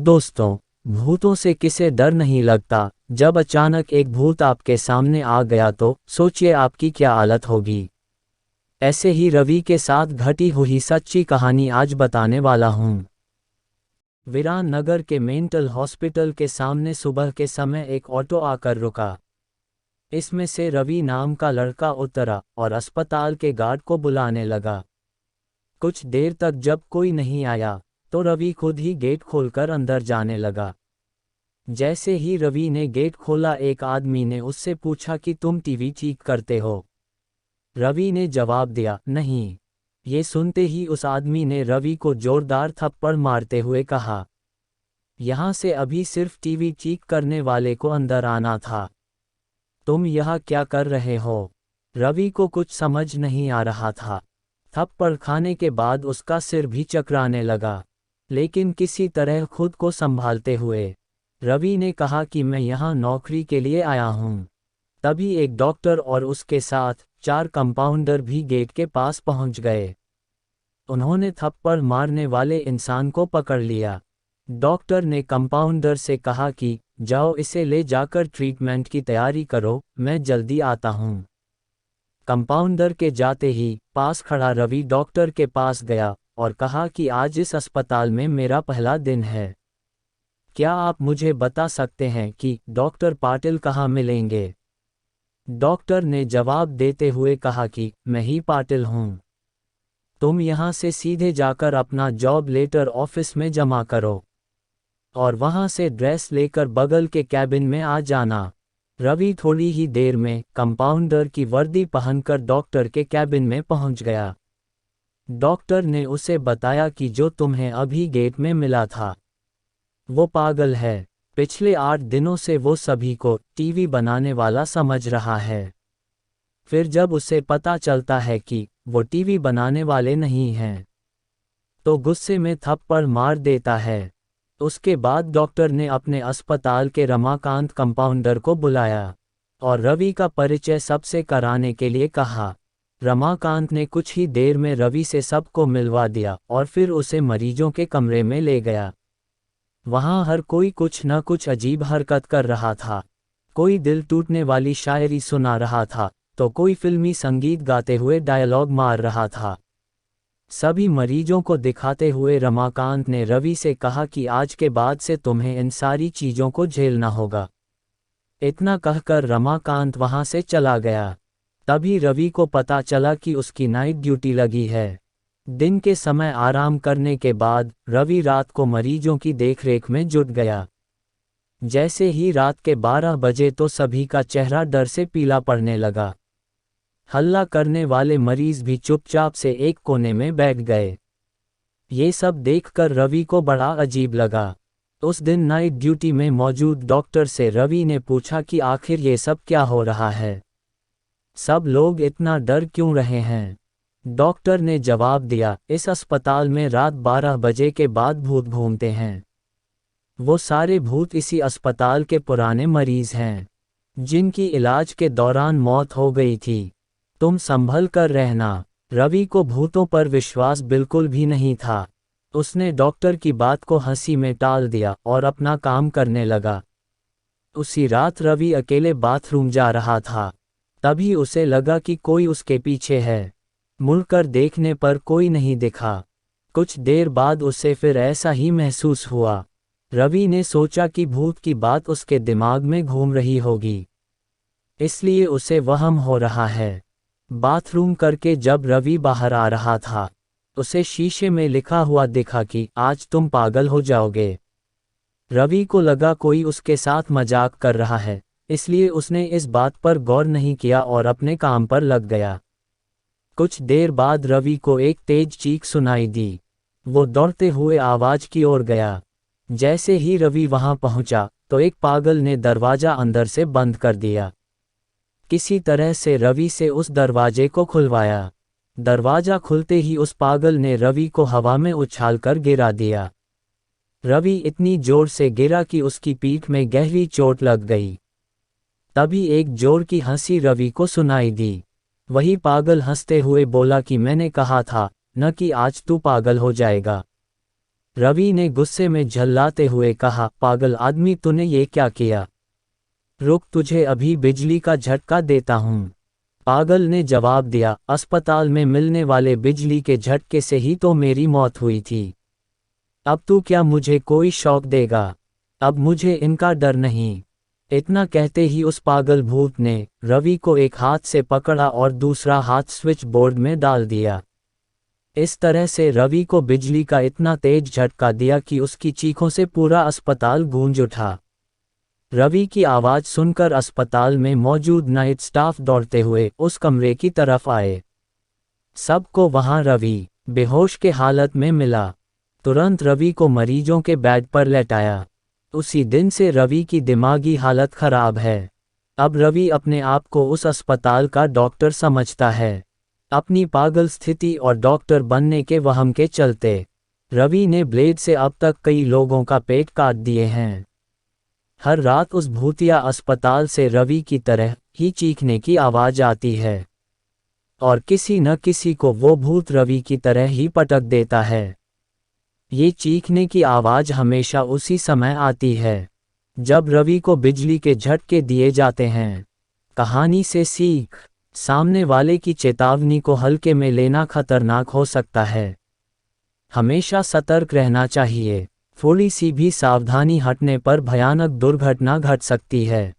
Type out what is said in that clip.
दोस्तों, भूतों से किसे डर नहीं लगता। जब अचानक एक भूत आपके सामने आ गया तो सोचिए आपकी क्या हालत होगी। ऐसे ही रवि के साथ घटी हुई सच्ची कहानी आज बताने वाला हूँ। वीरान नगर के मेंटल हॉस्पिटल के सामने सुबह के समय एक ऑटो आकर रुका। इसमें से रवि नाम का लड़का उतरा और अस्पताल के गार्ड को बुलाने लगा। कुछ देर तक जब कोई नहीं आया तो रवि खुद ही गेट खोलकर अंदर जाने लगा। जैसे ही रवि ने गेट खोला एक आदमी ने उससे पूछा कि तुम टीवी ठीक करते हो। रवि ने जवाब दिया, नहीं। ये सुनते ही उस आदमी ने रवि को जोरदार थप्पड़ मारते हुए कहा, यहाँ से अभी सिर्फ टीवी ठीक करने वाले को अंदर आना था। तुम यहाँ क्या कर रहे हो? रवि को कुछ समझ नहीं आ रहा था। थप्पड़ खाने के बाद उसका सिर भी चकराने लगा, लेकिन किसी तरह खुद को संभालते हुए रवि ने कहा कि मैं यहाँ नौकरी के लिए आया हूँ। तभी एक डॉक्टर और उसके साथ 4 कंपाउंडर भी गेट के पास पहुँच गए। उन्होंने थप्पड़ मारने वाले इंसान को पकड़ लिया। डॉक्टर ने कंपाउंडर से कहा कि जाओ इसे ले जाकर ट्रीटमेंट की तैयारी करो, मैं जल्दी आता हूँ। कंपाउंडर के जाते ही पास खड़ा रवि डॉक्टर के पास गया और कहा कि आज इस अस्पताल में मेरा पहला दिन है। क्या आप मुझे बता सकते हैं कि डॉक्टर पाटिल कहाँ मिलेंगे? डॉक्टर ने जवाब देते हुए कहा कि मैं ही पाटिल हूँ। तुम यहाँ से सीधे जाकर अपना जॉब लेटर ऑफिस में जमा करो और वहाँ से ड्रेस लेकर बगल के कैबिन में आ जाना। रवि थोड़ी ही देर में कंपाउंडर की वर्दी पहनकर डॉक्टर के कैबिन में पहुँच गया। डॉक्टर ने उसे बताया कि जो तुम्हें अभी गेट में मिला था वो पागल है। पिछले 8 दिनों से वो सभी को टीवी बनाने वाला समझ रहा है। फिर जब उसे पता चलता है कि वो टीवी बनाने वाले नहीं हैं तो गुस्से में थप्पड़ मार देता है। उसके बाद डॉक्टर ने अपने अस्पताल के रमाकांत कंपाउंडर को बुलाया और रवि का परिचय सबसे कराने के लिए कहा। रमाकांत ने कुछ ही देर में रवि से सबको मिलवा दिया और फिर उसे मरीजों के कमरे में ले गया। वहाँ हर कोई कुछ न कुछ अजीब हरकत कर रहा था। कोई दिल टूटने वाली शायरी सुना रहा था तो कोई फिल्मी संगीत गाते हुए डायलॉग मार रहा था। सभी मरीजों को दिखाते हुए रमाकांत ने रवि से कहा कि आज के बाद से तुम्हें इन सारी चीज़ों को झेलना होगा। इतना कहकर रमाकांत वहाँ से चला गया। तभी रवि को पता चला कि उसकी नाइट ड्यूटी लगी है। दिन के समय आराम करने के बाद रवि रात को मरीजों की देखरेख में जुट गया। जैसे ही रात के 12 बजे तो सभी का चेहरा डर से पीला पड़ने लगा। हल्ला करने वाले मरीज भी चुपचाप से एक कोने में बैठ गए। ये सब देखकर रवि को बड़ा अजीब लगा। उस दिन नाइट ड्यूटी में मौजूद डॉक्टर से रवि ने पूछा कि आखिर ये सब क्या हो रहा है? सब लोग इतना डर क्यों रहे हैं? डॉक्टर ने जवाब दिया, इस अस्पताल में रात 12 बजे के बाद भूत घूमते हैं। वो सारे भूत इसी अस्पताल के पुराने मरीज हैं जिनकी इलाज के दौरान मौत हो गई थी। तुम संभल कर रहना। रवि को भूतों पर विश्वास बिल्कुल भी नहीं था। उसने डॉक्टर की बात को हंसी में टाल दिया और अपना काम करने लगा। उसी रात रवि अकेले बाथरूम जा रहा था। तभी उसे लगा कि कोई उसके पीछे है। मुड़कर देखने पर कोई नहीं दिखा। कुछ देर बाद उसे फिर ऐसा ही महसूस हुआ। रवि ने सोचा कि भूत की बात उसके दिमाग में घूम रही होगी, इसलिए उसे वहम हो रहा है। बाथरूम करके जब रवि बाहर आ रहा था उसे शीशे में लिखा हुआ दिखा कि आज तुम पागल हो जाओगे। रवि को लगा कोई उसके साथ मजाक कर रहा है, इसलिए उसने इस बात पर गौर नहीं किया और अपने काम पर लग गया। कुछ देर बाद रवि को एक तेज चीख सुनाई दी। वो दौड़ते हुए आवाज की ओर गया। जैसे ही रवि वहां पहुंचा तो एक पागल ने दरवाजा अंदर से बंद कर दिया। किसी तरह से रवि से उस दरवाजे को खुलवाया। दरवाजा खुलते ही उस पागल ने रवि को हवा में उछालकर गिरा दिया। रवि इतनी जोर से गिरा कि उसकी पीठ में गहरी चोट लग गई। तभी एक जोर की हंसी रवि को सुनाई दी। वही पागल हंसते हुए बोला कि मैंने कहा था न कि आज तू पागल हो जाएगा। रवि ने गुस्से में झल्लाते हुए कहा, पागल आदमी, तूने ये क्या किया? रुक, तुझे अभी बिजली का झटका देता हूँ। पागल ने जवाब दिया, अस्पताल में मिलने वाले बिजली के झटके से ही तो मेरी मौत हुई थी। अब तू क्या मुझे कोई शौक देगा? अब मुझे इनका डर नहीं। इतना कहते ही उस पागल भूत ने रवि को एक हाथ से पकड़ा और दूसरा हाथ स्विच बोर्ड में डाल दिया। इस तरह से रवि को बिजली का इतना तेज झटका दिया कि उसकी चीखों से पूरा अस्पताल गूंज उठा। रवि की आवाज़ सुनकर अस्पताल में मौजूद नाइट स्टाफ दौड़ते हुए उस कमरे की तरफ आए। सबको वहां रवि बेहोश के हालत में मिला। तुरंत रवि को मरीजों के बेड पर लेटाया। उसी दिन से रवि की दिमागी हालत खराब है। अब रवि अपने आप को उस अस्पताल का डॉक्टर समझता है। अपनी पागल स्थिति और डॉक्टर बनने के वहम के चलते रवि ने ब्लेड से अब तक कई लोगों का पेट काट दिए हैं। हर रात उस भूतिया अस्पताल से रवि की तरह ही चीखने की आवाज़ आती है और किसी न किसी को वो भूत रवि की तरह ही पटक देता है। ये चीखने की आवाज़ हमेशा उसी समय आती है जब रवि को बिजली के झटके दिए जाते हैं। कहानी से सीख, सामने वाले की चेतावनी को हल्के में लेना खतरनाक हो सकता है। हमेशा सतर्क रहना चाहिए। थोड़ी सी भी सावधानी हटने पर भयानक दुर्घटना घट सकती है।